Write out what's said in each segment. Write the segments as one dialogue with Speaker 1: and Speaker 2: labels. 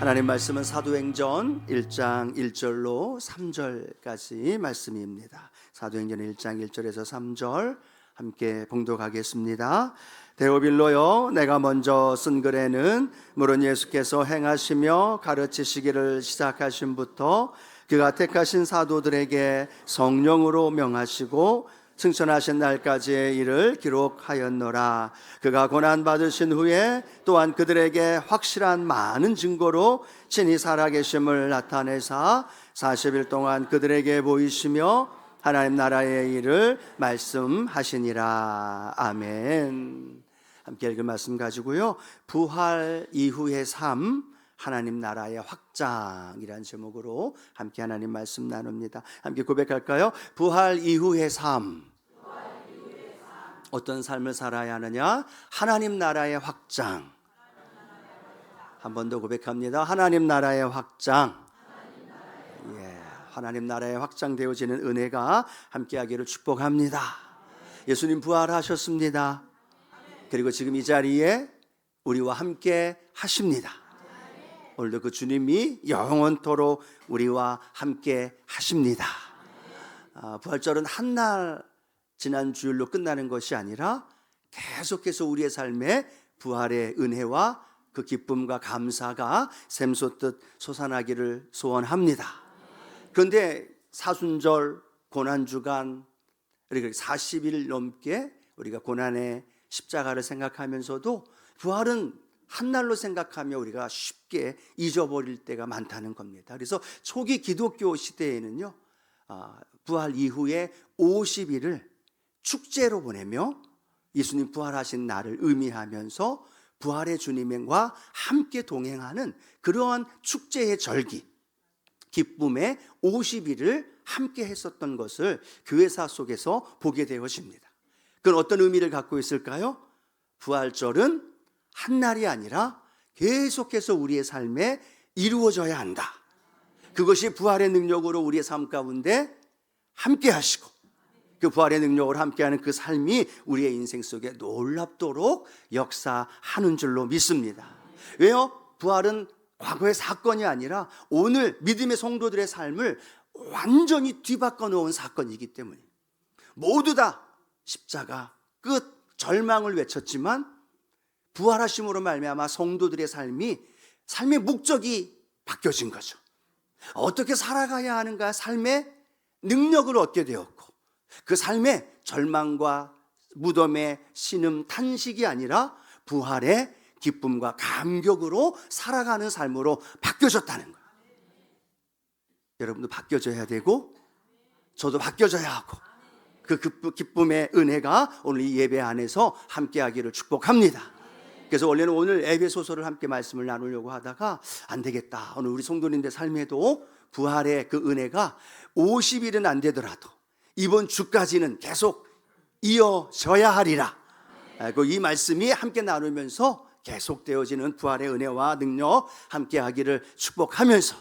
Speaker 1: 하나님 말씀은 사도행전 1장 1절로 3절까지 말씀입니다. 사도행전 1장 1절에서 3절 함께 봉독하겠습니다. 데오빌로여, 내가 먼저 쓴 글에는 물론 예수께서 행하시며 가르치시기를 시작하심부터 그가 택하신 사도들에게 성령으로 명하시고 승천하신 날까지의 일을 기록하였노라. 그가 고난받으신 후에 또한 그들에게 확실한 많은 증거로 친히 살아계심을 나타내사 40일 동안 그들에게 보이시며 하나님 나라의 일을 말씀하시니라. 아멘. 함께 읽은 말씀 가지고요, 부활 이후의 삶, 하나님 나라의 확장이라는 제목으로 함께 하나님 말씀 나눕니다. 함께 고백할까요? 부활 이후의 삶. 어떤 삶을 살아야 하느냐? 하나님 나라의 확장. 한 번 더 고백합니다. 하나님 나라의 확장. 하나님 나라의 확장되어지는 은혜가 함께하기를 축복합니다. 예수님 부활하셨습니다. 그리고 지금 이 자리에 우리와 함께 하십니다. 오늘도 그 주님이 영원토록 우리와 함께 하십니다. 부활절은 한 날 지난 주일로 끝나는 것이 아니라 계속해서 우리의 삶에 부활의 은혜와 그 기쁨과 감사가 샘솟듯 솟아나기를 소원합니다. 그런데 사순절, 고난주간, 40일 넘게 우리가 고난의 십자가를 생각하면서도 부활은 한 날로 생각하며 우리가 쉽게 잊어버릴 때가 많다는 겁니다. 그래서 초기 기독교 시대에는요, 부활 이후에 50일을 축제로 보내며 예수님 부활하신 날을 의미하면서 부활의 주님과 함께 동행하는 그러한 축제의 절기, 기쁨의 50일을 함께 했었던 것을 교회사 속에서 보게 되어집니다. 그건 어떤 의미를 갖고 있을까요? 부활절은 한 날이 아니라 계속해서 우리의 삶에 이루어져야 한다. 그것이 부활의 능력으로 우리의 삶 가운데 함께 하시고, 그 부활의 능력으로 함께하는 그 삶이 우리의 인생 속에 놀랍도록 역사하는 줄로 믿습니다. 왜요? 부활은 과거의 사건이 아니라 오늘 믿음의 성도들의 삶을 완전히 뒤바꿔 놓은 사건이기 때문에 모두 다 십자가 끝, 절망을 외쳤지만 부활하심으로 말미암아 성도들의 삶의 목적이 바뀌어진 거죠. 어떻게 살아가야 하는가, 삶의 능력을 얻게 되었고, 그 삶의 절망과 무덤의 신음 탄식이 아니라 부활의 기쁨과 감격으로 살아가는 삶으로 바뀌어졌다는 거예요. 여러분도 바뀌어져야 되고 저도 바뀌어져야 하고, 그 기쁨의 은혜가 오늘 이 예배 안에서 함께하기를 축복합니다. 그래서 원래는 오늘 에베소서를 함께 말씀을 나누려고 하다가 안 되겠다, 오늘 우리 성도님들 삶에도 부활의 그 은혜가 50일은 안 되더라도 이번 주까지는 계속 이어져야 하리라. 이 말씀이 함께 나누면서 계속되어지는 부활의 은혜와 능력 함께 하기를 축복하면서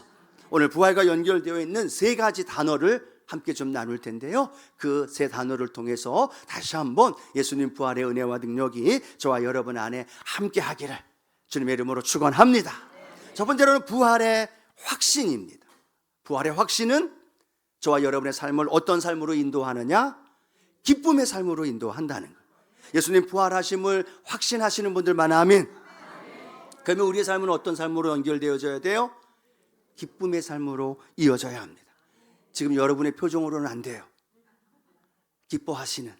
Speaker 1: 오늘 부활과 연결되어 있는 세 가지 단어를 함께 좀 나눌 텐데요, 그 세 단어를 통해서 다시 한번 예수님 부활의 은혜와 능력이 저와 여러분 안에 함께 하기를 주님의 이름으로 축원합니다. 첫 번째로는 부활의 확신입니다. 부활의 확신은 저와 여러분의 삶을 어떤 삶으로 인도하느냐? 기쁨의 삶으로 인도한다는 거예요. 예수님 부활하심을 확신하시는 분들만 아멘. 그러면 우리의 삶은 어떤 삶으로 연결되어져야 돼요? 기쁨의 삶으로 이어져야 합니다. 지금 여러분의 표정으로는 안 돼요. 기뻐하시는,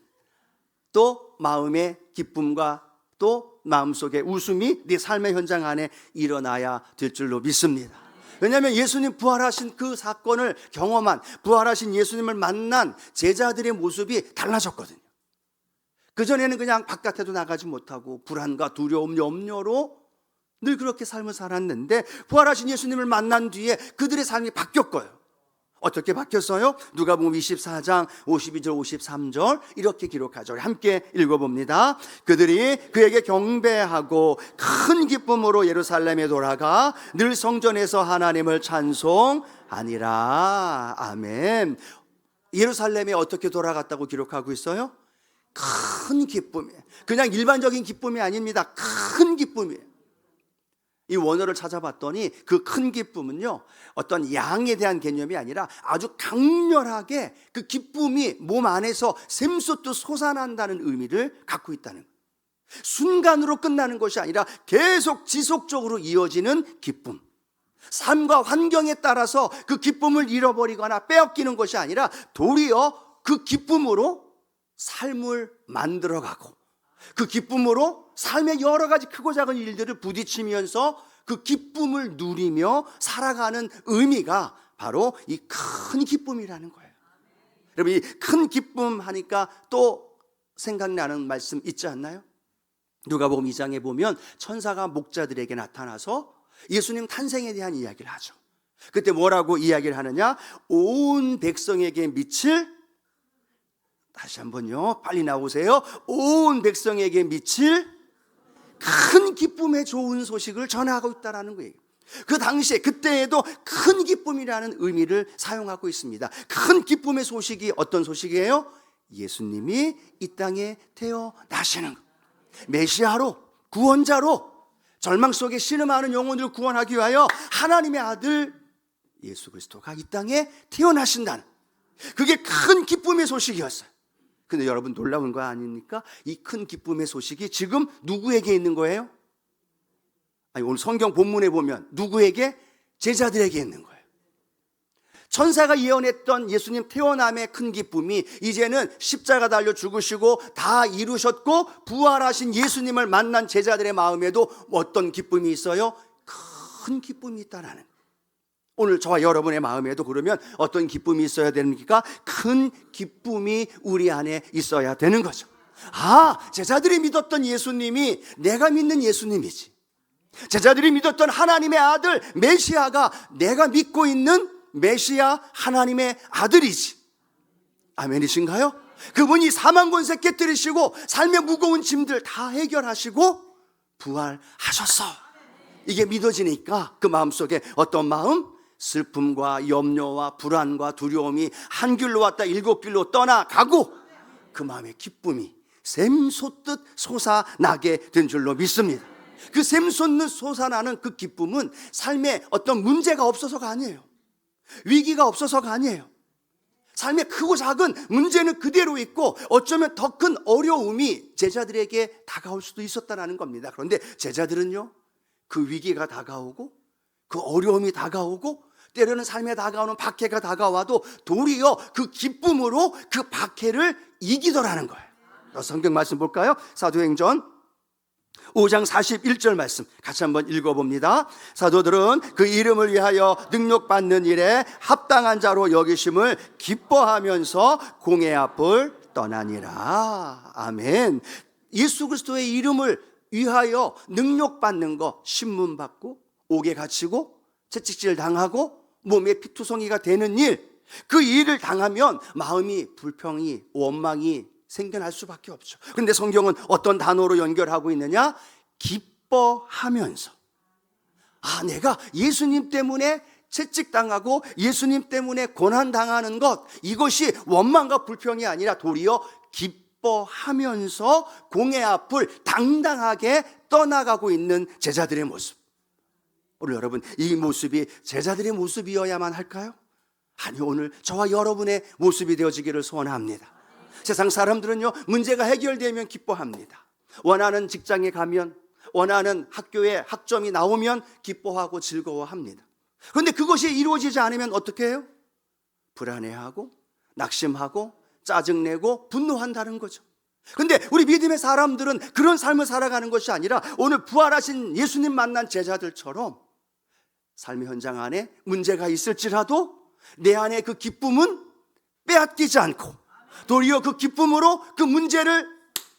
Speaker 1: 또 마음의 기쁨과 또 마음속의 웃음이 네 삶의 현장 안에 일어나야 될 줄로 믿습니다. 왜냐하면 예수님 부활하신 그 사건을 경험한, 부활하신 예수님을 만난 제자들의 모습이 달라졌거든요. 그전에는 그냥 바깥에도 나가지 못하고 불안과 두려움, 염려로 늘 그렇게 삶을 살았는데 부활하신 예수님을 만난 뒤에 그들의 삶이 바뀌었고요. 어떻게 바뀌었어요? 누가복음 24장 52절 53절 이렇게 기록하죠. 함께 읽어봅니다. 그들이 그에게 경배하고 큰 기쁨으로 예루살렘에 돌아가 늘 성전에서 하나님을 찬송하니라. 아멘. 예루살렘에 어떻게 돌아갔다고 기록하고 있어요? 큰 기쁨이에요. 그냥 일반적인 기쁨이 아닙니다. 큰 기쁨이에요. 이 원어를 찾아봤더니 그 큰 기쁨은요, 어떤 양에 대한 개념이 아니라 아주 강렬하게 그 기쁨이 몸 안에서 샘솟듯 솟아난다는 의미를 갖고 있다는 거예요. 순간으로 끝나는 것이 아니라 계속 지속적으로 이어지는 기쁨. 삶과 환경에 따라서 그 기쁨을 잃어버리거나 빼앗기는 것이 아니라 도리어 그 기쁨으로 삶을 만들어가고 그 기쁨으로 삶의 여러 가지 크고 작은 일들을 부딪히면서 그 기쁨을 누리며 살아가는 의미가 바로 이 큰 기쁨이라는 거예요. 여러분, 이 큰 기쁨 하니까 또 생각나는 말씀 있지 않나요? 누가복음 2장에 보면 천사가 목자들에게 나타나서 예수님 탄생에 대한 이야기를 하죠. 그때 뭐라고 이야기를 하느냐? 온 백성에게 미칠, 다시 한번요, 빨리 나오세요. 온 백성에게 미칠 큰 기쁨의 좋은 소식을 전하고 있다는 거예요. 그 당시에, 그때에도 큰 기쁨이라는 의미를 사용하고 있습니다. 큰 기쁨의 소식이 어떤 소식이에요? 예수님이 이 땅에 태어나시는 것. 메시아로, 구원자로, 절망 속에 신음하는 영혼들을 구원하기 위하여 하나님의 아들 예수 그리스도가 이 땅에 태어나신다는, 그게 큰 기쁨의 소식이었어요. 근데 여러분, 놀라운 거 아닙니까? 이 큰 기쁨의 소식이 지금 누구에게 있는 거예요? 아니, 오늘 성경 본문에 보면 누구에게? 제자들에게 있는 거예요. 천사가 예언했던 예수님 태어남의 큰 기쁨이 이제는 십자가 달려 죽으시고 다 이루셨고 부활하신 예수님을 만난 제자들의 마음에도 어떤 기쁨이 있어요? 큰 기쁨이 있다라는. 오늘 저와 여러분의 마음에도 그러면 어떤 기쁨이 있어야 됩니까? 큰 기쁨이 우리 안에 있어야 되는 거죠. 아, 제자들이 믿었던 예수님이 내가 믿는 예수님이지. 제자들이 믿었던 하나님의 아들 메시아가 내가 믿고 있는 메시아 하나님의 아들이지. 아멘이신가요? 그분이 사망 권세 깨뜨리시고 삶의 무거운 짐들 다 해결하시고 부활하셨어. 이게 믿어지니까 그 마음속에 어떤 마음? 슬픔과 염려와 불안과 두려움이 한 길로 왔다 일곱 길로 떠나가고 그 마음의 기쁨이 샘솟듯 솟아나게 된 줄로 믿습니다. 그 샘솟는 솟아나는 그 기쁨은 삶에 어떤 문제가 없어서가 아니에요. 위기가 없어서가 아니에요. 삶의 크고 작은 문제는 그대로 있고 어쩌면 더 큰 어려움이 제자들에게 다가올 수도 있었다는 겁니다. 그런데 제자들은요, 그 위기가 다가오고 그 어려움이 다가오고 때로는 삶에 다가오는 박해가 다가와도 도리어 그 기쁨으로 그 박해를 이기더라는 거예요. 성경 말씀 볼까요? 사도행전 5장 41절 말씀 같이 한번 읽어봅니다. 사도들은 그 이름을 위하여 능력받는 일에 합당한 자로 여기심을 기뻐하면서 공회 앞을 떠나니라. 아멘. 예수 그리스도의 이름을 위하여 능력받는 거, 신문받고 옥에 갇히고 채찍질 당하고 몸에 피투성이가 되는 일, 그 일을 당하면 마음이 불평이, 원망이 생겨날 수밖에 없죠. 그런데 성경은 어떤 단어로 연결하고 있느냐? 기뻐하면서. 아, 내가 예수님 때문에 채찍당하고 예수님 때문에 고난당하는 것, 이것이 원망과 불평이 아니라 도리어 기뻐하면서 공회 앞을 당당하게 떠나가고 있는 제자들의 모습. 오늘 여러분, 이 모습이 제자들의 모습이어야만 할까요? 아니, 오늘 저와 여러분의 모습이 되어지기를 소원합니다. 세상 사람들은요, 문제가 해결되면 기뻐합니다. 원하는 직장에 가면, 원하는 학교에 학점이 나오면 기뻐하고 즐거워합니다. 그런데 그것이 이루어지지 않으면 어떻게 해요? 불안해하고 낙심하고 짜증내고 분노한다는 거죠. 그런데 우리 믿음의 사람들은 그런 삶을 살아가는 것이 아니라 오늘 부활하신 예수님 만난 제자들처럼 삶의 현장 안에 문제가 있을지라도 내 안에 그 기쁨은 빼앗기지 않고 도리어 그 기쁨으로 그 문제를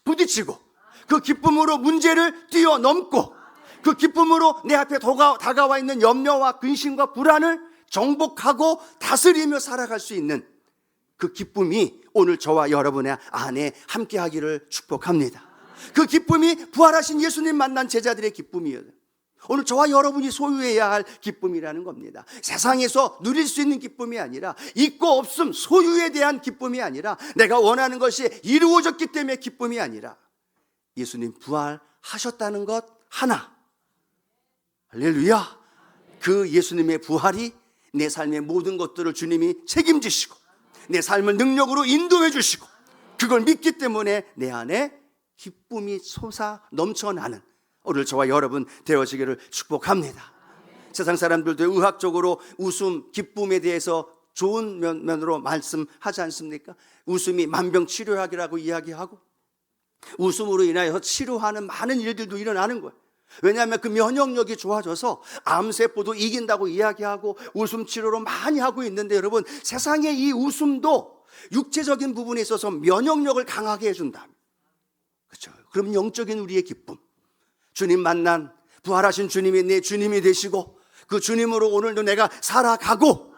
Speaker 1: 부딪히고 그 기쁨으로 문제를 뛰어넘고 그 기쁨으로 내 앞에 다가와 있는 염려와 근심과 불안을 정복하고 다스리며 살아갈 수 있는 그 기쁨이 오늘 저와 여러분의 안에 함께하기를 축복합니다. 그 기쁨이 부활하신 예수님 만난 제자들의 기쁨이에요. 오늘 저와 여러분이 소유해야 할 기쁨이라는 겁니다. 세상에서 누릴 수 있는 기쁨이 아니라, 있고 없음 소유에 대한 기쁨이 아니라, 내가 원하는 것이 이루어졌기 때문에 기쁨이 아니라 예수님 부활하셨다는 것 하나, 할렐루야. 그 예수님의 부활이 내 삶의 모든 것들을 주님이 책임지시고 내 삶을 능력으로 인도해 주시고 그걸 믿기 때문에 내 안에 기쁨이 솟아 넘쳐나는 오늘 저와 여러분 되어지기를 축복합니다. 세상 사람들도 의학적으로 웃음, 기쁨에 대해서 좋은 면으로 말씀하지 않습니까? 웃음이 만병치료약이라고 이야기하고 웃음으로 인하여 치료하는 많은 일들도 일어나는 거예요. 왜냐하면 그 면역력이 좋아져서 암세포도 이긴다고 이야기하고 웃음 치료로 많이 하고 있는데 여러분, 세상의 이 웃음도 육체적인 부분에 있어서 면역력을 강하게 해준다. 그렇죠? 그럼 영적인 우리의 기쁨, 주님 만난 부활하신 주님이 내 주님이 되시고 그 주님으로 오늘도 내가 살아가고,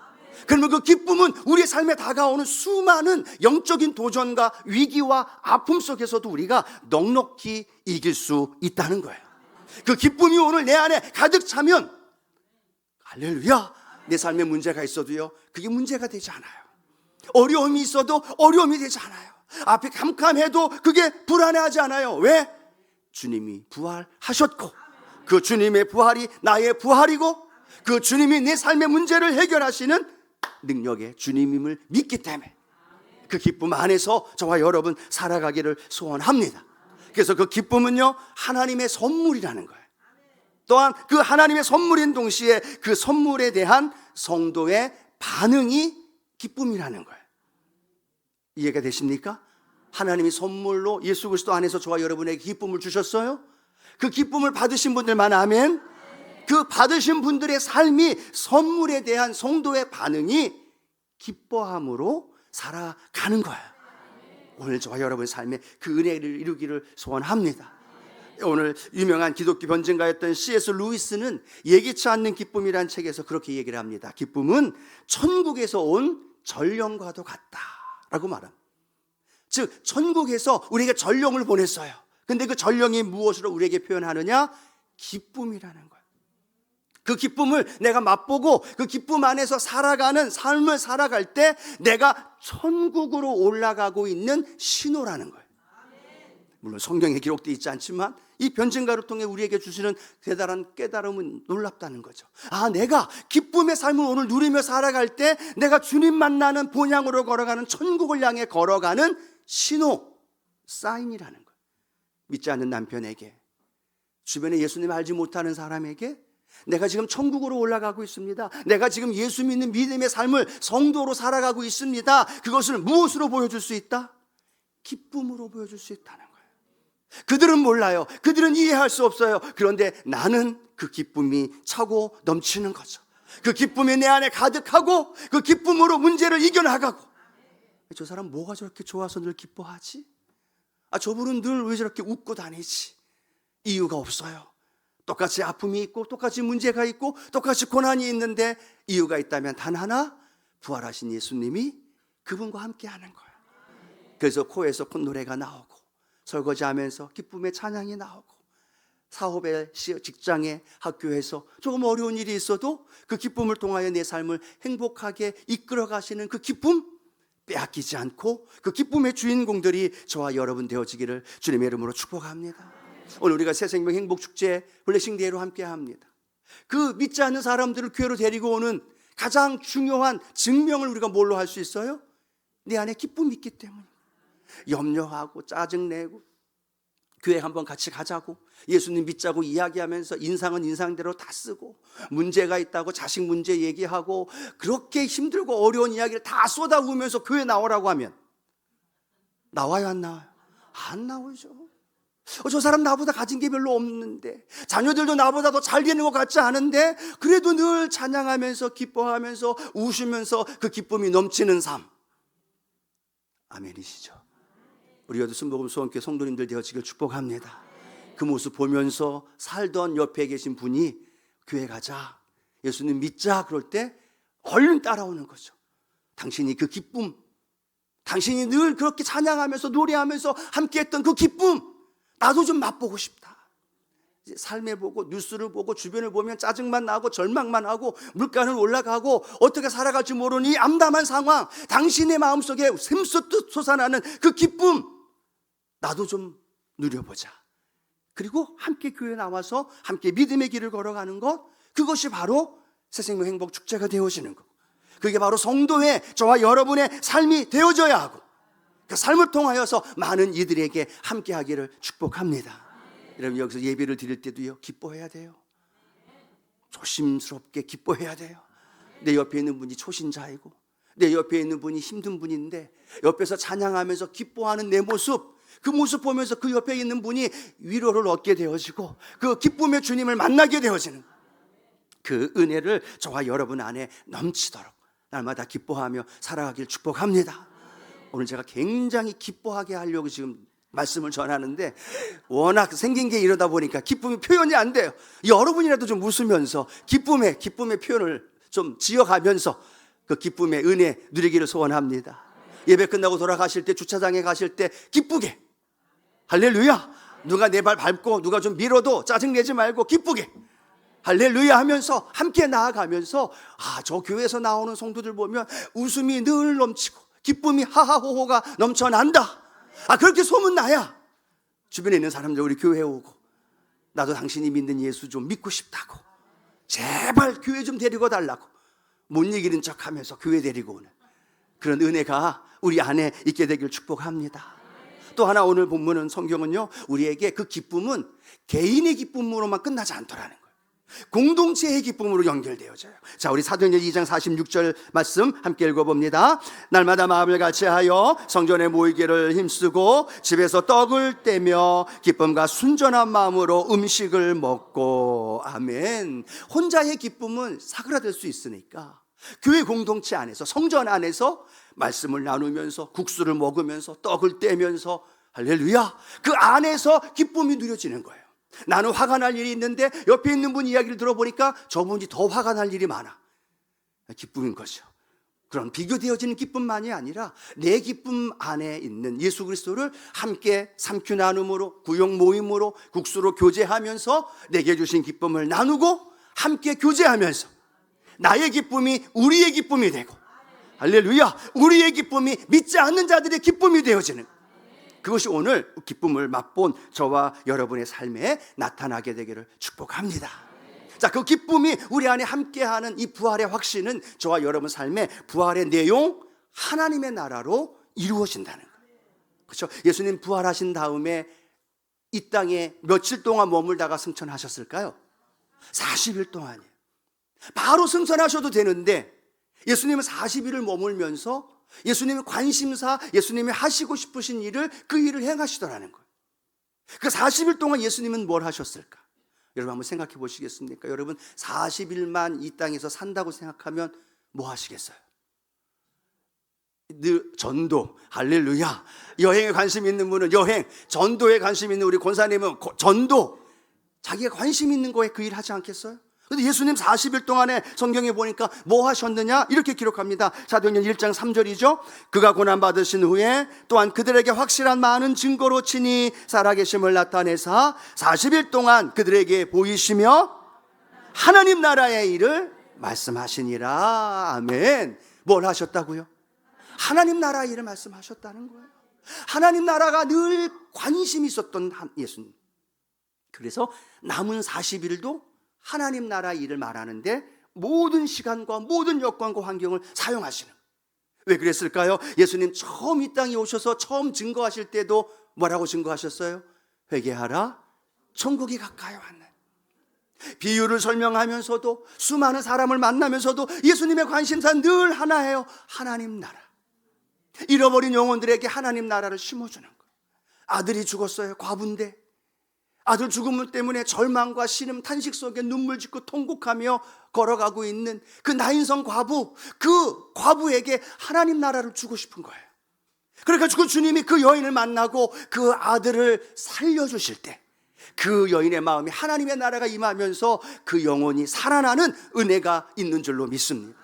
Speaker 1: 그러면 그 기쁨은 우리의 삶에 다가오는 수많은 영적인 도전과 위기와 아픔 속에서도 우리가 넉넉히 이길 수 있다는 거예요. 그 기쁨이 오늘 내 안에 가득 차면 할렐루야, 내 삶에 문제가 있어도요 그게 문제가 되지 않아요. 어려움이 있어도 어려움이 되지 않아요. 앞이 캄캄해도 그게 불안해하지 않아요. 왜? 주님이 부활하셨고 그 주님의 부활이 나의 부활이고 그 주님이 내 삶의 문제를 해결하시는 능력의 주님임을 믿기 때문에 그 기쁨 안에서 저와 여러분 살아가기를 소원합니다. 그래서 그 기쁨은요 하나님의 선물이라는 거예요. 또한 그 하나님의 선물인 동시에 그 선물에 대한 성도의 반응이 기쁨이라는 거예요. 이해가 되십니까? 하나님이 선물로 예수 그리스도 안에서 저와 여러분에게 기쁨을 주셨어요. 그 기쁨을 받으신 분들만 아멘. 그 받으신 분들의 삶이 선물에 대한 성도의 반응이 기뻐함으로 살아가는 거예요. 오늘 저와 여러분의 삶에 그 은혜를 이루기를 소원합니다. 오늘 유명한 기독교 변증가였던 C.S. 루이스는 예기치 않는 기쁨이라는 책에서 그렇게 얘기를 합니다. 기쁨은 천국에서 온 전령과도 같다라고 말합니다. 즉 천국에서 우리에게 전령을 보냈어요. 근데 그 전령이 무엇으로 우리에게 표현하느냐? 기쁨이라는 거예요. 그 기쁨을 내가 맛보고 그 기쁨 안에서 살아가는 삶을 살아갈 때 내가 천국으로 올라가고 있는 신호라는 거예요. 물론 성경에 기록되어 있지 않지만 이 변증가를 통해 우리에게 주시는 대단한 깨달음은 놀랍다는 거죠. 아, 내가 기쁨의 삶을 오늘 누리며 살아갈 때 내가 주님 만나는 본향으로 걸어가는 천국을 향해 걸어가는 신호, 사인이라는 거예요. 믿지 않는 남편에게, 주변에 예수님 알지 못하는 사람에게 내가 지금 천국으로 올라가고 있습니다. 내가 지금 예수 믿는 믿음의 삶을 성도로 살아가고 있습니다. 그것을 무엇으로 보여줄 수 있다? 기쁨으로 보여줄 수 있다는 거예요. 그들은 몰라요. 그들은 이해할 수 없어요. 그런데 나는 그 기쁨이 차고 넘치는 거죠. 그 기쁨이 내 안에 가득하고 그 기쁨으로 문제를 이겨나가고, 저 사람 뭐가 저렇게 좋아서 늘 기뻐하지? 아, 저분은 늘 왜 저렇게 웃고 다니지? 이유가 없어요. 똑같이 아픔이 있고 똑같이 문제가 있고 똑같이 고난이 있는데 이유가 있다면 단 하나, 부활하신 예수님이 그분과 함께 하는 거예요. 그래서 코에서 콧노래가 나오고 설거지하면서 기쁨의 찬양이 나오고 사업에, 직장에, 학교에서 조금 어려운 일이 있어도 그 기쁨을 통하여 내 삶을 행복하게 이끌어 가시는 그 기쁨 빼앗기지 않고 그 기쁨의 주인공들이 저와 여러분 되어지기를 주님의 이름으로 축복합니다. 오늘 우리가 새생명 행복축제 블레싱데이로 함께 합니다. 그 믿지 않는 사람들을 교회로 데리고 오는 가장 중요한 증명을 우리가 뭘로 할 수 있어요? 내 안에 기쁨이 있기 때문에. 염려하고 짜증내고 교회 한번 같이 가자고 예수님 믿자고 이야기하면서 인상은 인상대로 다 쓰고 문제가 있다고 자식 문제 얘기하고 그렇게 힘들고 어려운 이야기를 다 쏟아부으면서 교회 나오라고 하면 나와요, 안 나와요? 안 나오죠. 저 사람 나보다 가진 게 별로 없는데, 자녀들도 나보다 더 잘 되는 것 같지 않은데 그래도 늘 찬양하면서 기뻐하면서 웃으면서 그 기쁨이 넘치는 삶. 아멘이시죠? 우리 여도 순복음 소원교회 성도님들 되어지길 축복합니다. 그 모습 보면서 살던 옆에 계신 분이 교회 가자, 예수님 믿자 그럴 때 얼른 따라오는 거죠. 당신이 그 기쁨, 당신이 늘 그렇게 찬양하면서 노래하면서 함께했던 그 기쁨 나도 좀 맛보고 싶다. 이제 삶에 보고 뉴스를 보고 주변을 보면 짜증만 나고 절망만 하고 물가는 올라가고 어떻게 살아갈지 모르니 암담한 상황, 당신의 마음속에 샘솟듯 솟아나는 그 기쁨 나도 좀 누려보자. 그리고 함께 교회에 나와서 함께 믿음의 길을 걸어가는 것, 그것이 바로 새생명 행복 축제가 되어지는 것. 그게 바로 성도의 저와 여러분의 삶이 되어져야 하고, 그 삶을 통하여서 많은 이들에게 함께 하기를 축복합니다. 여러분, 여기서 예배를 드릴 때도요, 기뻐해야 돼요. 조심스럽게 기뻐해야 돼요. 내 옆에 있는 분이 초신자이고 내 옆에 있는 분이 힘든 분인데 옆에서 찬양하면서 기뻐하는 내 모습, 그 모습 보면서 그 옆에 있는 분이 위로를 얻게 되어지고 그 기쁨의 주님을 만나게 되어지는 그 은혜를 저와 여러분 안에 넘치도록 날마다 기뻐하며 살아가길 축복합니다. 오늘 제가 굉장히 기뻐하게 하려고 지금 말씀을 전하는데 워낙 생긴 게 이러다 보니까 기쁨이 표현이 안 돼요. 여러분이라도 좀 웃으면서 기쁨의 표현을 좀 지어가면서 그 기쁨의 은혜 누리기를 소원합니다. 예배 끝나고 돌아가실 때, 주차장에 가실 때 기쁘게, 할렐루야, 누가 내 발 밟고 누가 좀 밀어도 짜증내지 말고 기쁘게 할렐루야 하면서 함께 나아가면서, 저 교회에서 나오는 성도들 보면 웃음이 늘 넘치고 기쁨이 하하호호가 넘쳐난다, 그렇게 소문나야 주변에 있는 사람들 우리 교회에 오고, 나도 당신이 믿는 예수 좀 믿고 싶다고, 제발 교회 좀 데리고 달라고 못 이기는 척하면서 교회 데리고 오는 그런 은혜가 우리 안에 있게 되길 축복합니다. 또 하나, 오늘 본문은, 성경은요, 우리에게 그 기쁨은 개인의 기쁨으로만 끝나지 않더라는 거예요. 공동체의 기쁨으로 연결되어져요. 자, 우리 사도행전 2장 46절 말씀 함께 읽어봅니다. 날마다 마음을 같이하여 성전에 모이기를 힘쓰고 집에서 떡을 떼며 기쁨과 순전한 마음으로 음식을 먹고. 아멘. 혼자의 기쁨은 사그라들 수 있으니까 교회 공동체 안에서, 성전 안에서 말씀을 나누면서 국수를 먹으면서 떡을 떼면서, 할렐루야, 그 안에서 기쁨이 누려지는 거예요. 나는 화가 날 일이 있는데 옆에 있는 분 이야기를 들어보니까 저분이 더 화가 날 일이 많아. 기쁨인 거죠. 그런 비교되어지는 기쁨만이 아니라 내 기쁨 안에 있는 예수 그리스도를 함께 삼큐 나눔으로, 구역 모임으로, 국수로 교제하면서 내게 주신 기쁨을 나누고 함께 교제하면서 나의 기쁨이 우리의 기쁨이 되고, 할렐루야, 우리의 기쁨이 믿지 않는 자들의 기쁨이 되어지는, 그것이 오늘 기쁨을 맛본 저와 여러분의 삶에 나타나게 되기를 축복합니다. 자, 그 기쁨이 우리 안에 함께하는 이 부활의 확신은 저와 여러분 삶의 부활의 내용, 하나님의 나라로 이루어진다는 거예요. 그렇죠? 예수님 부활하신 다음에 이 땅에 며칠 동안 머물다가 승천하셨을까요? 40일 동안이에요. 바로 승천하셔도 되는데 예수님은 40일을 머물면서 예수님의 관심사, 예수님이 하시고 싶으신 일을, 그 일을 행하시더라는 거예요. 그 40일 동안 예수님은 뭘 하셨을까? 여러분 한번 생각해 보시겠습니까? 여러분 40일만 이 땅에서 산다고 생각하면 뭐 하시겠어요? 늘 전도, 할렐루야. 여행에 관심 있는 분은 여행, 전도에 관심 있는 우리 권사님은 전도, 자기가 관심 있는 거에 그 일 하지 않겠어요? 그런데 예수님 40일 동안에 성경에 보니까 뭐 하셨느냐? 이렇게 기록합니다. 사도행전 1장 3절이죠. 그가 고난받으신 후에 또한 그들에게 확실한 많은 증거로 친히 살아계심을 나타내사 40일 동안 그들에게 보이시며 하나님 나라의 일을 말씀하시니라. 아멘. 뭘 하셨다고요? 하나님 나라의 일을 말씀하셨다는 거예요. 하나님 나라가 늘 관심이 있었던 예수님. 그래서 남은 40일도 하나님 나라 일을 말하는데 모든 시간과 모든 여건과 환경을 사용하시는. 왜 그랬을까요? 예수님 처음 이 땅에 오셔서 처음 증거하실 때도 뭐라고 증거하셨어요? 회개하라, 천국이 가까이 왔네. 비유를 설명하면서도, 수많은 사람을 만나면서도 예수님의 관심사 늘 하나예요. 하나님 나라. 잃어버린 영혼들에게 하나님 나라를 심어주는 거예요. 아들이 죽었어요. 과부인데 아들 죽음 때문에 절망과 신음, 탄식 속에 눈물 짓고 통곡하며 걸어가고 있는 그 나인성 과부, 그 과부에게 하나님 나라를 주고 싶은 거예요. 그러니까 그 주님이 그 여인을 만나고 그 아들을 살려주실 때 그 여인의 마음에 하나님의 나라가 임하면서 그 영혼이 살아나는 은혜가 있는 줄로 믿습니다.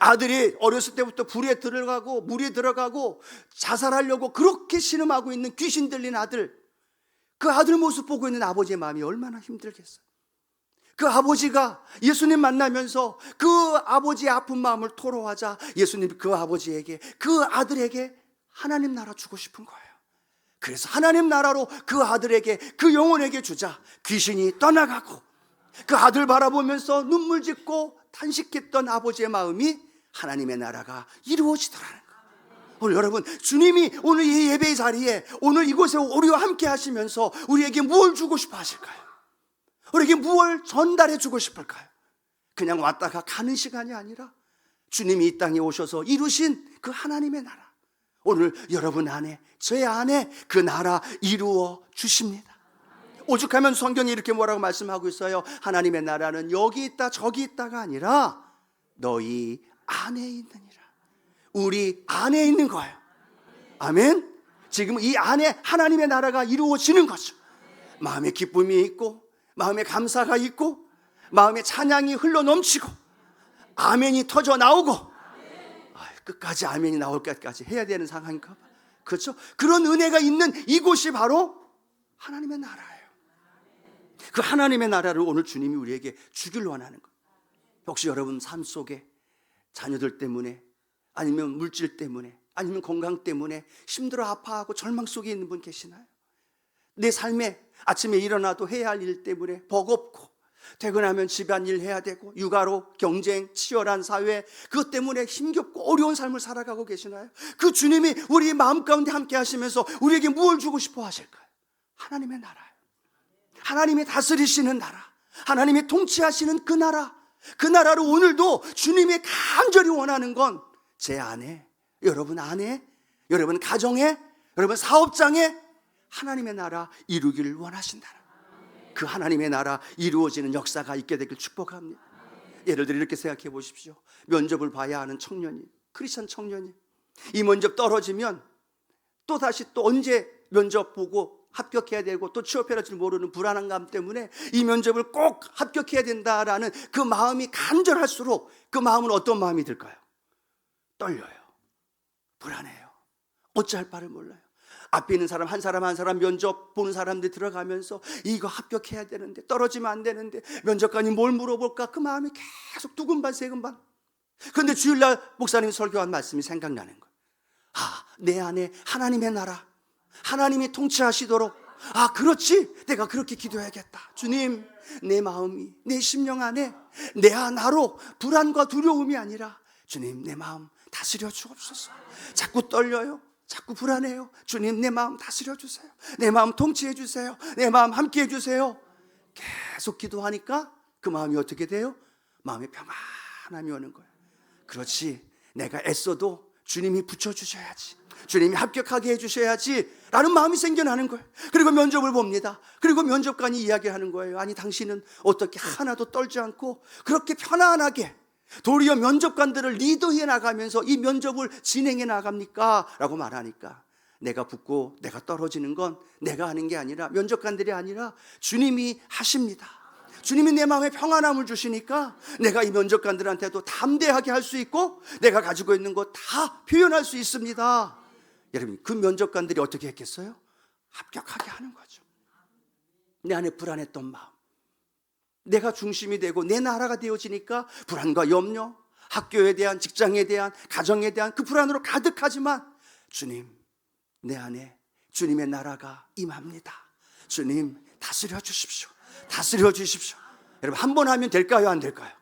Speaker 1: 아들이 어렸을 때부터 불에 들어가고 물에 들어가고 자살하려고 그렇게 신음하고 있는 귀신 들린 아들, 그 아들 모습 보고 있는 아버지의 마음이 얼마나 힘들겠어요. 그 아버지가 예수님 만나면서 그 아버지의 아픈 마음을 토로하자 예수님이 그 아버지에게, 그 아들에게 하나님 나라 주고 싶은 거예요. 그래서 하나님 나라로 그 아들에게, 그 영혼에게 주자 귀신이 떠나가고, 그 아들 바라보면서 눈물 짓고 탄식했던 아버지의 마음이 하나님의 나라가 이루어지더라는 거예요. 오늘 여러분, 주님이 오늘 이 예배의 자리에, 오늘 이곳에 우리와 함께 하시면서 우리에게 무엇을 주고 싶어 하실까요? 우리에게 무엇을 전달해 주고 싶을까요? 그냥 왔다가 가는 시간이 아니라 주님이 이 땅에 오셔서 이루신 그 하나님의 나라, 오늘 여러분 안에, 제 안에 그 나라 이루어 주십니다. 오죽하면 성경이 이렇게 뭐라고 말씀하고 있어요? 하나님의 나라는 여기 있다 저기 있다가 아니라 너희 안에 있느니라. 우리 안에 있는 거예요. 아멘. 지금 이 안에 하나님의 나라가 이루어지는 거죠. 마음에 기쁨이 있고, 마음에 감사가 있고, 마음에 찬양이 흘러 넘치고, 아멘이 터져 나오고, 끝까지 아멘이 나올 때까지 해야 되는 상황인가? 그렇죠? 그런 은혜가 있는 이곳이 바로 하나님의 나라예요. 그 하나님의 나라를 오늘 주님이 우리에게 주기를 원하는 거예요. 혹시 여러분 삶 속에 자녀들 때문에, 아니면 물질 때문에, 아니면 건강 때문에 힘들어 아파하고 절망 속에 있는 분 계시나요? 내 삶에 아침에 일어나도 해야 할 일 때문에 버겁고, 퇴근하면 집안일 해야 되고, 육아로 경쟁 치열한 사회, 그것 때문에 힘겹고 어려운 삶을 살아가고 계시나요? 그 주님이 우리 마음 가운데 함께 하시면서 우리에게 무엇을 주고 싶어 하실까요? 하나님의 나라예요. 하나님이 다스리시는 나라, 하나님이 통치하시는 그 나라, 그 나라로 오늘도 주님이 간절히 원하는 건 제 안에, 여러분 안에, 여러분 가정에, 여러분 사업장에 하나님의 나라 이루기를 원하신다는, 그 하나님의 나라 이루어지는 역사가 있게 되길 축복합니다. 예를 들어 이렇게 생각해 보십시오. 면접을 봐야 하는 청년이, 크리스천 청년이 이 면접 떨어지면 또 다시 또 언제 면접 보고 합격해야 되고 또 취업해야 줄 모르는 불안함 때문에 이 면접을 꼭 합격해야 된다라는 그 마음이 간절할수록 그 마음은 어떤 마음이 들까요? 떨려요. 불안해요. 어찌할 바를 몰라요. 앞에 있는 사람 한 사람 한 사람 면접 보는 사람들 들어가면서 이거 합격해야 되는데, 떨어지면 안 되는데, 면접관이 뭘 물어볼까, 그 마음이 계속 두근반 세근반. 그런데 주일날 목사님이 설교한 말씀이 생각나는 거예요. 내 안에 하나님의 나라, 하나님이 통치하시도록, 그렇지, 내가 그렇게 기도해야겠다. 주님, 내 마음이, 내 심령 안에 내 하나로 불안과 두려움이 아니라 주님, 내 마음 다스려 주옵소서. 자꾸 떨려요, 자꾸 불안해요. 주님, 내 마음 다스려 주세요. 내 마음 통치해 주세요. 내 마음 함께 해 주세요. 계속 기도하니까 그 마음이 어떻게 돼요? 마음에 평안함이 오는 거예요. 그렇지, 내가 애써도 주님이 붙여주셔야지, 주님이 합격하게 해주셔야지 라는 마음이 생겨나는 거예요. 그리고 면접을 봅니다. 그리고 면접관이 이야기하는 거예요. 아니, 당신은 어떻게 하나도 떨지 않고 그렇게 편안하게 도리어 면접관들을 리더해 나가면서 이 면접을 진행해 나갑니까? 라고 말하니까, 내가 붙고 내가 떨어지는 건 내가 하는 게 아니라, 면접관들이 아니라 주님이 하십니다. 주님이 내 마음에 평안함을 주시니까 내가 이 면접관들한테도 담대하게 할 수 있고 내가 가지고 있는 거 다 표현할 수 있습니다. 여러분, 그 면접관들이 어떻게 했겠어요? 합격하게 하는 거죠. 내 안에 불안했던 마음, 내가 중심이 되고 내 나라가 되어지니까 불안과 염려, 학교에 대한, 직장에 대한, 가정에 대한 그 불안으로 가득하지만, 주님, 내 안에 주님의 나라가 임합니다. 주님, 다스려 주십시오. 다스려 주십시오. 여러분, 한 번 하면 될까요, 안 될까요?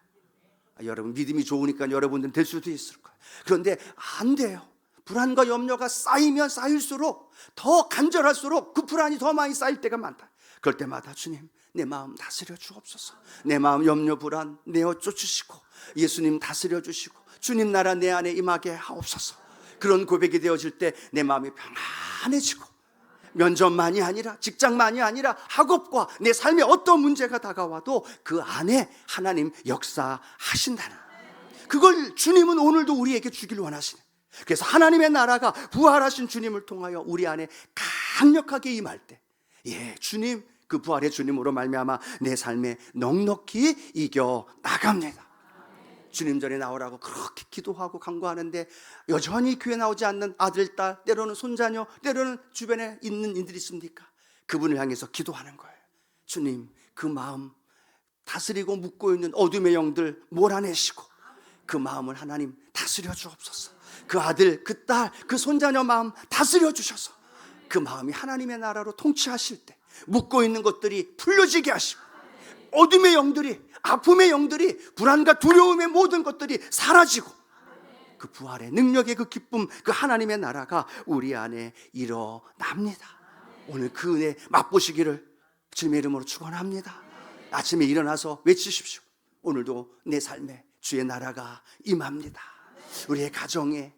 Speaker 1: 여러분 믿음이 좋으니까 여러분들은 될 수도 있을 거예요. 그런데 안 돼요. 불안과 염려가 쌓이면 쌓일수록, 더 간절할수록 그 불안이 더 많이 쌓일 때가 많다. 그럴 때마다 주님, 내 마음 다스려 주옵소서. 내 마음 염려 불안 내어 쫓으시고 예수님 다스려 주시고 주님 나라 내 안에 임하게 하옵소서. 그런 고백이 되어질 때 내 마음이 평안해지고, 면접만이 아니라, 직장만이 아니라 학업과 내 삶에 어떤 문제가 다가와도 그 안에 하나님 역사하신다는, 그걸 주님은 오늘도 우리에게 주기를 원하시네. 그래서 하나님의 나라가 부활하신 주님을 통하여 우리 안에 강력하게 임할 때, 주님, 그 부활의 주님으로 말미암아 내 삶에 넉넉히 이겨 나갑니다. 주님 전에 나오라고 그렇게 기도하고 간구하는데 여전히 교회 나오지 않는 아들, 딸, 때로는 손자녀, 때로는 주변에 있는 이들이 있습니까? 그분을 향해서 기도하는 거예요. 주님, 그 마음 다스리고 묶고 있는 어둠의 영들 몰아내시고 그 마음을 하나님 다스려 주옵소서. 그 아들, 그 딸, 그 손자녀 마음 다스려 주셔서 그 마음이 하나님의 나라로 통치하실 때 묶고 있는 것들이 풀려지게 하시고, 어둠의 영들이, 아픔의 영들이, 불안과 두려움의 모든 것들이 사라지고, 그 부활의 능력의 그 기쁨, 그 하나님의 나라가 우리 안에 일어납니다. 오늘 그 은혜 맛보시기를 주님의 이름으로 축원합니다. 아침에 일어나서 외치십시오. 오늘도 내 삶에 주의 나라가 임합니다. 우리의 가정에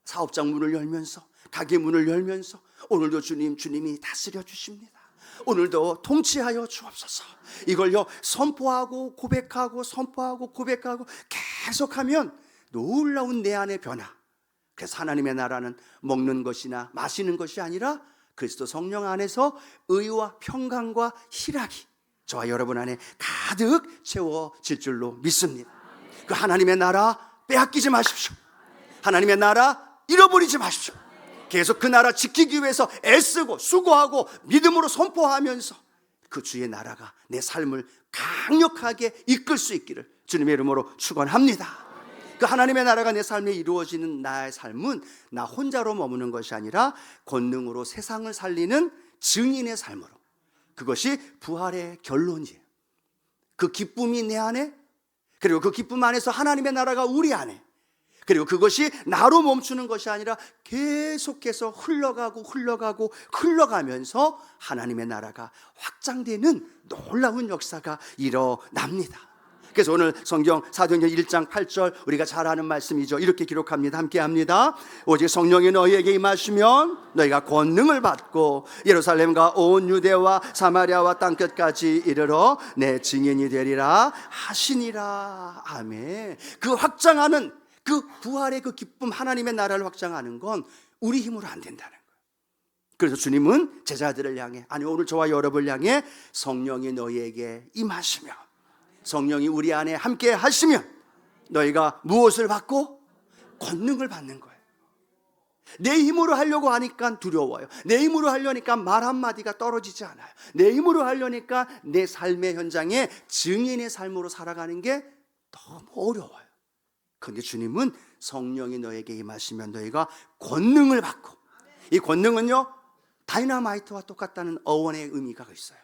Speaker 1: 사업장 문을 열면서, 가게 문을 열면서 오늘도 주님이 다스려 주십니다. 오늘도 통치하여 주옵소서. 이걸요 선포하고 고백하고 선포하고 고백하고 계속하면 놀라운 내 안의 변화. 그래서 하나님의 나라는 먹는 것이나 마시는 것이 아니라 그리스도 성령 안에서 의와 평강과 희락이 저와 여러분 안에 가득 채워질 줄로 믿습니다. 그 하나님의 나라 빼앗기지 마십시오. 하나님의 나라 잃어버리지 마십시오. 계속 그 나라 지키기 위해서 애쓰고 수고하고 믿음으로 선포하면서 그 주의 나라가 내 삶을 강력하게 이끌 수 있기를 주님의 이름으로 축원합니다. 그 하나님의 나라가 내 삶에 이루어지는 나의 삶은 나 혼자로 머무는 것이 아니라 권능으로 세상을 살리는 증인의 삶으로, 그것이 부활의 결론이에요. 그 기쁨이 내 안에, 그리고 그 기쁨 안에서 하나님의 나라가 우리 안에, 그리고 그것이 나로 멈추는 것이 아니라 계속해서 흘러가면서 하나님의 나라가 확장되는 놀라운 역사가 일어납니다. 그래서 오늘 성경 사도행전 1장 8절 우리가 잘 아는 말씀이죠. 이렇게 기록합니다. 함께 합니다. 오직 성령이 너희에게 임하시면 너희가 권능을 받고 예루살렘과 온 유대와 사마리아와 땅끝까지 이르러 내 증인이 되리라 하시니라. 아멘. 그 확장하는 그 부활의 그 기쁨, 하나님의 나라를 확장하는 건 우리 힘으로 안 된다는 거예요. 그래서 주님은 제자들을 향해, 아니 오늘 저와 여러분을 향해 성령이 너희에게 임하시면, 성령이 우리 안에 함께 하시면 너희가 무엇을 받고? 권능을 받는 거예요. 내 힘으로 하려고 하니까 두려워요. 내 힘으로 하려니까 말 한마디가 떨어지지 않아요. 내 힘으로 하려니까 내 삶의 현장에 증인의 삶으로 살아가는 게 너무 어려워요. 그런데 주님은 성령이 너에게 임하시면 너희가 권능을 받고, 이 권능은요 다이너마이트와 똑같다는 어원의 의미가 있어요.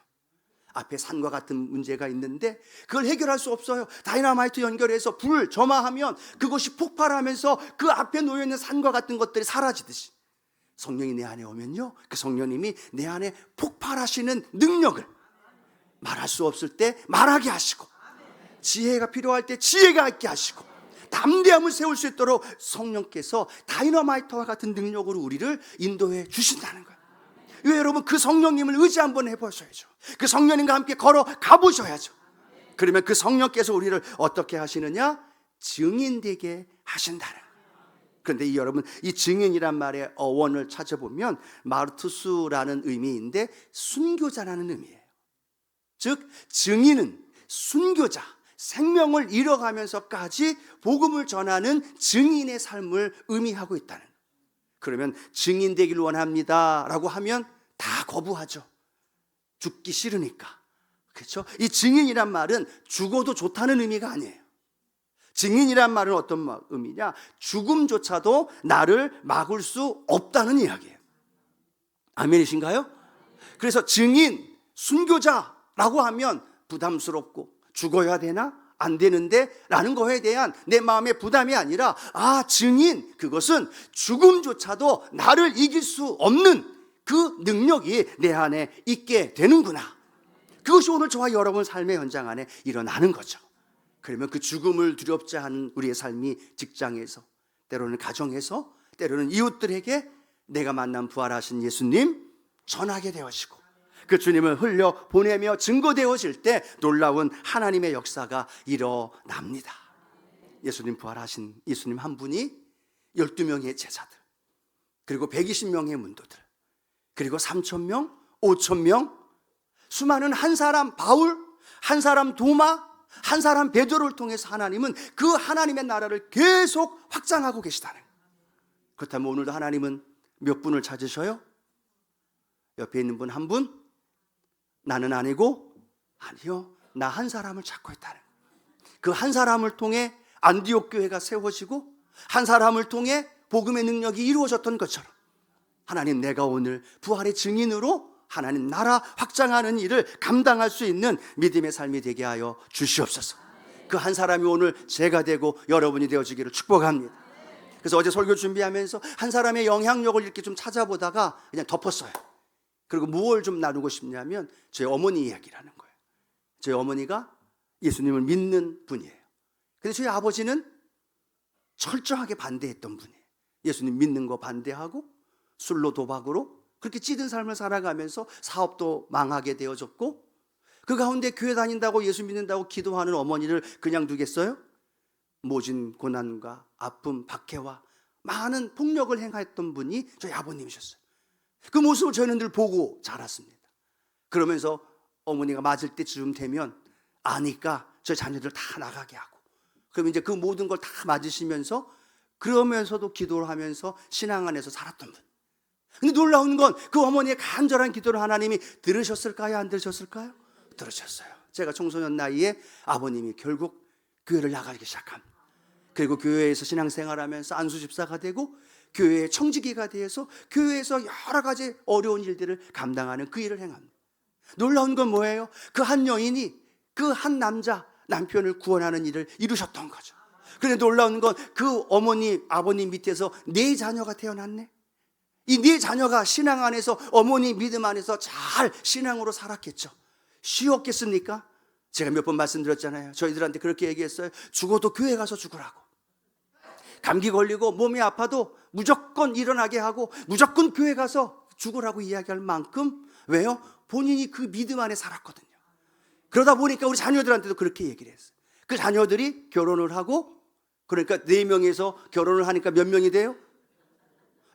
Speaker 1: 앞에 산과 같은 문제가 있는데 그걸 해결할 수 없어요. 다이너마이트 연결해서 불 점화하면 그것이 폭발하면서 그 앞에 놓여있는 산과 같은 것들이 사라지듯이, 성령이 내 안에 오면요 그 성령님이 내 안에 폭발하시는 능력을 말할 수 없을 때 말하게 하시고, 지혜가 필요할 때 지혜가 있게 하시고, 담대함을 세울 수 있도록 성령께서 다이너마이트와 같은 능력으로 우리를 인도해 주신다는 거예요. 왜 여러분 그 성령님을 의지 한번 해보셔야죠. 그 성령님과 함께 걸어 가보셔야죠. 그러면 그 성령께서 우리를 어떻게 하시느냐? 증인되게 하신다는 거예요. 그런데 여러분 이 증인이란 말의 어원을 찾아보면 마르투스라는 의미인데 순교자라는 의미예요. 즉 증인은 순교자, 생명을 잃어가면서까지 복음을 전하는 증인의 삶을 의미하고 있다는. 그러면 증인 되길 원합니다 라고 하면 다 거부하죠. 죽기 싫으니까. 그렇죠? 이 증인이란 말은 죽어도 좋다는 의미가 아니에요. 증인이란 말은 어떤 의미냐? 죽음조차도 나를 막을 수 없다는 이야기예요. 아멘이신가요? 그래서 증인, 순교자라고 하면 부담스럽고 죽어야 되나? 안 되는데? 라는 거에 대한 내 마음의 부담이 아니라, 아, 증인, 그것은 죽음조차도 나를 이길 수 없는 그 능력이 내 안에 있게 되는구나. 그것이 오늘 저와 여러분 삶의 현장 안에 일어나는 거죠. 그러면 그 죽음을 두렵지 않은 우리의 삶이 직장에서, 때로는 가정에서, 때로는 이웃들에게 내가 만난 부활하신 예수님 전하게 되어지고, 그 주님을 흘려 보내며 증거되어질 때 놀라운 하나님의 역사가 일어납니다. 예수님 부활하신 예수님 한 분이 12명의 제자들, 그리고 120명의 문도들, 그리고 3,000명, 5,000명, 수많은 한 사람 바울, 한 사람 도마, 한 사람 베드로를 통해서 하나님은 그 하나님의 나라를 계속 확장하고 계시다는 거예요. 그렇다면 오늘도 하나님은 몇 분을 찾으셔요? 옆에 있는 분 한 분? 나는 아니고? 아니요, 나 한 사람을 찾고 있다는 거예요. 그 한 사람을 통해 안디옥 교회가 세워지고 한 사람을 통해 복음의 능력이 이루어졌던 것처럼 하나님, 내가 오늘 부활의 증인으로 하나님 나라 확장하는 일을 감당할 수 있는 믿음의 삶이 되게 하여 주시옵소서. 그 한 사람이 오늘 제가 되고 여러분이 되어지기를 축복합니다. 그래서 어제 설교 준비하면서 한 사람의 영향력을 이렇게 좀 찾아보다가 그냥 덮었어요. 그리고 무엇을 좀 나누고 싶냐면 저희 어머니 이야기를 하는 거예요. 저희 어머니가 예수님을 믿는 분이에요. 근데 저희 아버지는 철저하게 반대했던 분이에요. 예수님 믿는 거 반대하고 술로 도박으로 그렇게 찌든 삶을 살아가면서 사업도 망하게 되어졌고, 그 가운데 교회 다닌다고 예수 믿는다고 기도하는 어머니를 그냥 두겠어요? 모진 고난과 아픔, 박해와 많은 폭력을 행했던 분이 저희 아버님이셨어요. 그 모습을 저희는 늘 보고 자랐습니다. 그러면서 어머니가 맞을 때쯤 되면 아니까 저희 자녀들 다 나가게 하고, 그럼 이제 그 모든 걸 다 맞으시면서 그러면서도 기도를 하면서 신앙 안에서 살았던 분. 근데 놀라운 건 그 어머니의 간절한 기도를 하나님이 들으셨을까요? 안 들으셨을까요? 들으셨어요. 제가 청소년 나이에 아버님이 결국 교회를 나가기 시작합니다. 그리고 교회에서 신앙생활하면서 안수집사가 되고 교회의 청지기가 되어서 교회에서 여러 가지 어려운 일들을 감당하는 그 일을 행합니다. 놀라운 건 뭐예요? 그 한 여인이 그 한 남편을 구원하는 일을 이루셨던 거죠. 그런데 놀라운 건 그 어머니, 아버님 밑에서 4자녀가 태어났네. 이 4자녀가 신앙 안에서, 어머니 믿음 안에서 잘 신앙으로 살았겠죠. 쉬웠겠습니까? 제가 몇 번 말씀드렸잖아요. 저희들한테 그렇게 얘기했어요. 죽어도 교회 가서 죽으라고. 감기 걸리고 몸이 아파도 무조건 일어나게 하고 무조건 교회 가서 죽으라고 이야기할 만큼, 왜요? 본인이 그 믿음 안에 살았거든요. 그러다 보니까 우리 자녀들한테도 그렇게 얘기를 했어요. 그 자녀들이 결혼을 하고, 그러니까 4명에서 결혼을 하니까 몇 명이 돼요?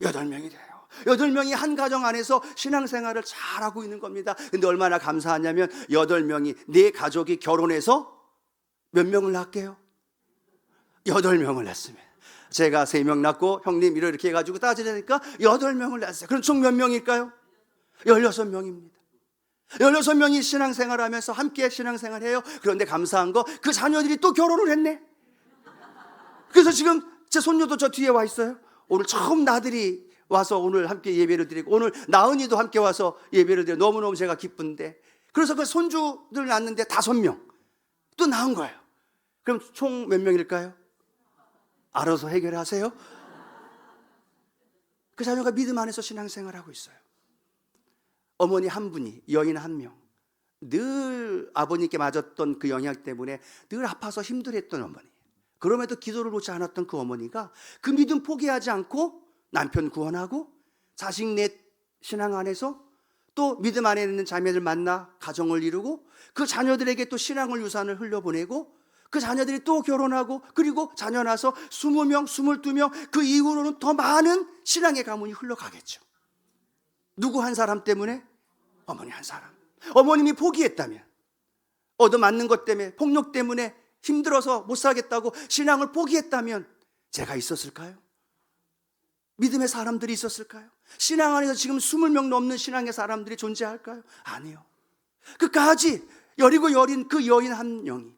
Speaker 1: 8명이 돼요. 8명이 한 가정 안에서 신앙생활을 잘하고 있는 겁니다. 근데 얼마나 감사하냐면 8명이, 4가족이 결혼해서 몇 명을 낳게요? 8명을 낳습니다. 제가 3명 낳고 형님 이렇게 해가지고 따지니까 8명을 낳았어요. 그럼 총 몇 명일까요? 16명입니다. 16명이 신앙생활하면서 함께 신앙생활해요. 그런데 감사한 거, 그 자녀들이 또 결혼을 했네. 그래서 지금 제 손녀도 저 뒤에 와 있어요. 오늘 처음 나들이 와서 오늘 함께 예배를 드리고, 오늘 나은이도 함께 와서 예배를 드리고 너무너무 제가 기쁜데, 그래서 그 손주들 낳는데 5명 또 낳은 거예요. 그럼 총 몇 명일까요? 알아서 해결하세요. 그 자녀가 믿음 안에서 신앙생활하고 있어요. 어머니 한 분이, 여인 1명, 늘 아버님께 맞았던 그 영향 때문에 늘 아파서 힘들었던 어머니. 그럼에도 기도를 놓지 않았던 그 어머니가 그 믿음 포기하지 않고 남편 구원하고 자식 넷 신앙 안에서 또 믿음 안에 있는 자매들 만나 가정을 이루고, 그 자녀들에게 또 신앙을 유산을 흘려보내고, 그 자녀들이 또 결혼하고, 그리고 자녀 낳아서 20명, 22명, 그 이후로는 더 많은 신앙의 가문이 흘러가겠죠. 누구 한 사람 때문에? 어머니 한 사람. 어머님이 포기했다면, 얻어맞는 것 때문에, 폭력 때문에 힘들어서 못 살겠다고 신앙을 포기했다면 제가 있었을까요? 믿음의 사람들이 있었을까요? 신앙 안에서 지금 20명 넘는 신앙의 사람들이 존재할까요? 아니요. 끝까지 여리고 여린 그 여인 1명이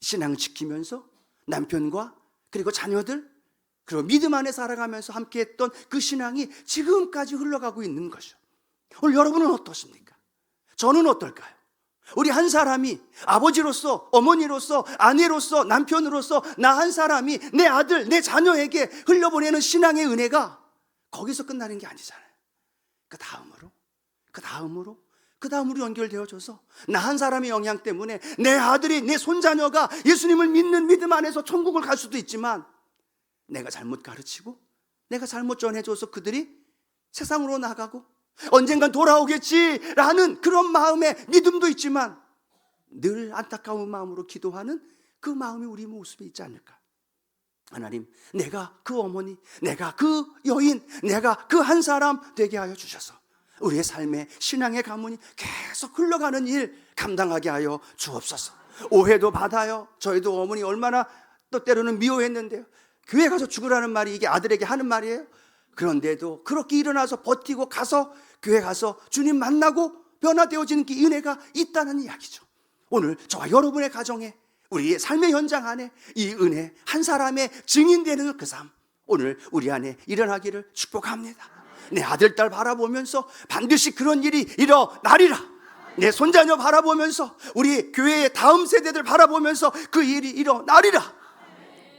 Speaker 1: 신앙을 지키면서 남편과 그리고 자녀들, 그리고 믿음 안에 살아가면서 함께했던 그 신앙이 지금까지 흘러가고 있는 것이죠. 오늘 여러분은 어떠십니까? 저는 어떨까요? 우리 한 사람이 아버지로서, 어머니로서, 아내로서, 남편으로서 나 한 사람이 내 아들, 내 자녀에게 흘려보내는 신앙의 은혜가 거기서 끝나는 게 아니잖아요. 그 다음으로 연결되어져서 나 한 사람의 영향 때문에 내 아들이, 내 손자녀가 예수님을 믿는 믿음 안에서 천국을 갈 수도 있지만, 내가 잘못 가르치고 내가 잘못 전해줘서 그들이 세상으로 나가고 언젠간 돌아오겠지라는 그런 마음의 믿음도 있지만, 늘 안타까운 마음으로 기도하는 그 마음이 우리 모습에 있지 않을까. 하나님, 내가 그 어머니, 내가 그 여인, 내가 그 한 사람 되게 하여 주셔서 우리의 삶의 신앙의 가문이 계속 흘러가는 일 감당하게 하여 주옵소서. 오해도 받아요. 저희도 어머니 얼마나 또 때로는 미워했는데요. 교회 가서 죽으라는 말이 이게 아들에게 하는 말이에요. 그런데도 그렇게 일어나서 버티고 가서 교회 가서 주님 만나고 변화되어지는 그 은혜가 있다는 이야기죠. 오늘 저와 여러분의 가정에, 우리의 삶의 현장 안에 이 은혜 한 사람의 증인되는 그 삶, 오늘 우리 안에 일어나기를 축복합니다. 내 아들, 딸 바라보면서 반드시 그런 일이 일어나리라. 내 손자녀 바라보면서, 우리 교회의 다음 세대들 바라보면서 그 일이 일어나리라.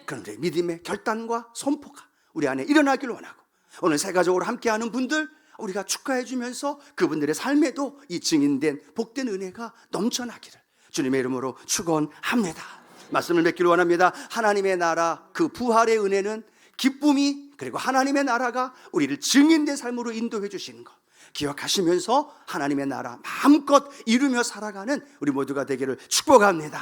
Speaker 1: 그런데 믿음의 결단과 선포가 우리 안에 일어나기를 원하고, 오늘 새가족으로 함께하는 분들 우리가 축하해 주면서 그분들의 삶에도 이 증인된 복된 은혜가 넘쳐나기를 주님의 이름으로 축원합니다. 말씀을 맺기를 원합니다. 하나님의 나라, 그 부활의 은혜는 기쁨이, 그리고 하나님의 나라가 우리를 증인된 삶으로 인도해 주시는 것 기억하시면서 하나님의 나라 마음껏 이루며 살아가는 우리 모두가 되기를 축복합니다.